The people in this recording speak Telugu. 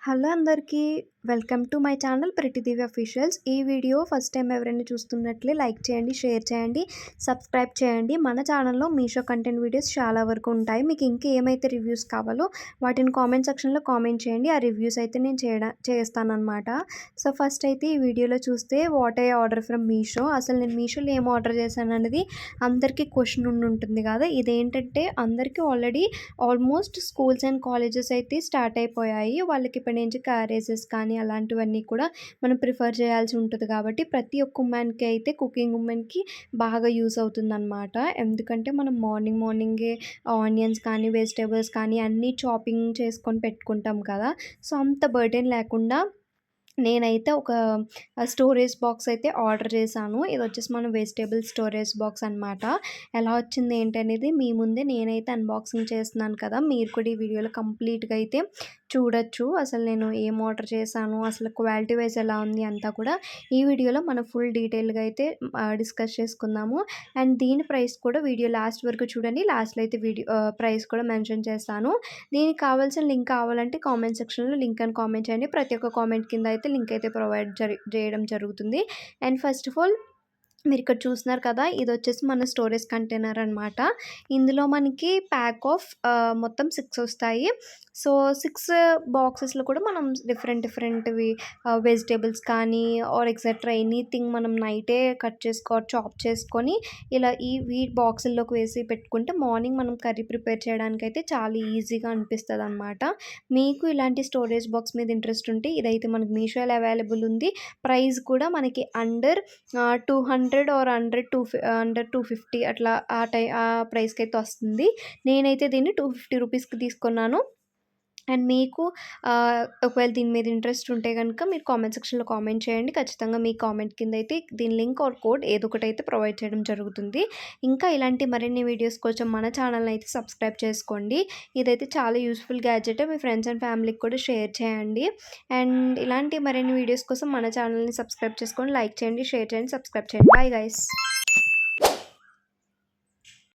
హలో అందరికీ welcome to my channel pretty Divya officials. ఈ వీడియో ఫస్ట్ టైం ఎవరైనా చూస్తున్నట్లే లైక్ చేయండి, షేర్ చేయండి, సబ్స్క్రైబ్ చేయండి. మన ఛానల్లో మీషో కంటెంట్ వీడియోస్ చాలా వరకు ఉంటాయి. మీకు ఇంకా ఏమైతే రివ్యూస్ కావాలో వాటిని కామెంట్ సెక్షన్లో కామెంట్ చేయండి. ఆ రివ్యూస్ అయితే నేను చేస్తానన్నమాట. సో ఫస్ట్ అయితే ఈ వీడియోలో చూస్తే what I order from Meesho. అసలు నేను మీషోలో ఏం ఆర్డర్ చేశాను అనేది అందరికీ క్వశ్చన్ ఉంటుంది కదా. ఇదేంటంటే అందరికీ ఆల్మోస్ట్ స్కూల్స్ అండ్ కాలేజెస్ అయితే స్టార్ట్ అయిపోయాయి. వాళ్ళకి ఇప్పటి నుంచి క్యారేజెస్ కానీ అలాంటివన్నీ కూడా మనం ప్రిఫర్ చేయాల్సి ఉంటుంది కాబట్టి ప్రతి ఒక్క ఉమెన్కి అయితే కుకింగ్ ఉమెన్కి బాగా యూస్ అవుతుందన్నమాట. ఎందుకంటే మనం మార్నింగే ఆనియన్స్ కానీ వెజిటేబుల్స్ కానీ అన్నీ చాపింగ్ చేసుకొని పెట్టుకుంటాం కదా. సో అంత బర్డెన్ లేకుండా నేనైతే ఒక స్టోరేజ్ బాక్స్ అయితే ఆర్డర్ చేశాను. ఇది వచ్చేసి మన వెజిటేబుల్ స్టోరేజ్ బాక్స్ అనమాట. ఎలా వచ్చింది ఏంటి అనేది మీ ముందే నేనైతే అన్బాక్సింగ్ చేస్తున్నాను కదా. మీరు కూడా ఈ వీడియోలో కంప్లీట్గా అయితే చూడొచ్చు. అసలు నేను ఏం ఆర్డర్ చేశాను, అసలు క్వాలిటీ వైజ్ ఎలా ఉంది అంతా కూడా ఈ వీడియోలో మనం ఫుల్ డీటెయిల్గా అయితే డిస్కస్ చేసుకుందాము. అండ్ దీని ప్రైస్ కూడా వీడియో లాస్ట్ వరకు చూడండి. లాస్ట్లో అయితే ప్రైస్ కూడా మెన్షన్ చేస్తాను. దీనికి కావాల్సిన లింక్ కావాలంటే కామెంట్ సెక్షన్లో లింక్ అని కామెంట్ చేయండి. ప్రతి ఒక్క కామెంట్ కింద అయితే లింక్ అయితే ప్రొవైడ్ చేయడం జరుగుతుంది. అండ్ ఫస్ట్ ఆఫ్ ఆల్ మీరు ఇక్కడ చూస్తున్నారు కదా, ఇది వచ్చేసి మన స్టోరేజ్ కంటైనర్ అనమాట. ఇందులో మనకి ప్యాక్ ఆఫ్ మొత్తం 6 వస్తాయి. సో 6 బాక్సెస్లో కూడా మనం డిఫరెంట్వి వెజిటేబుల్స్ కానీ ఆర్ ఎక్సెట్రా ఎనీథింగ్ మనం నైటే కట్ చాప్ చేసుకొని ఇలా వీటి బాక్సుల్లోకి వేసి పెట్టుకుంటే మార్నింగ్ మనం కర్రీ ప్రిపేర్ చేయడానికి అయితే చాలా ఈజీగా అనిపిస్తుంది అనమాట. మీకు ఇలాంటి స్టోరేజ్ బాక్స్ మీద ఇంట్రెస్ట్ ఉంటే ఇదైతే మనకి మీషోలో అవైలబుల్ ఉంది. ప్రైస్ కూడా మనకి అండర్ 200 ఆర్ అండర్ 250 అట్లా ఆ ప్రైస్కి అయితే వస్తుంది. నేనైతే దీన్ని 250 రూపీస్కి తీసుకున్నాను. అండ్ మీకు ఒకవేళ దీని మీద ఇంట్రెస్ట్ ఉంటే కనుక మీరు కామెంట్ సెక్షన్లో కామెంట్ చేయండి. ఖచ్చితంగా మీ కామెంట్ కింద అయితే దీని లింక్ ఆర్ కోడ్ ఏదో ఒకటి అయితే ప్రొవైడ్ చేయడం జరుగుతుంది. ఇంకా ఇలాంటి మరిన్ని వీడియోస్ కోసం మన ఛానల్ని అయితే సబ్స్క్రైబ్ చేసుకోండి. ఇదైతే చాలా useful gadget. Me friends and ఫ్యామిలీకి కూడా షేర్ చేయండి. అండ్ ఇలాంటి మరిన్ని వీడియోస్ కోసం మన ఛానల్ని సబ్స్క్రైబ్ చేసుకోండి, లైక్ చేయండి, షేర్ చేయండి, సబ్స్క్రైబ్ చేయండి. Bye guys.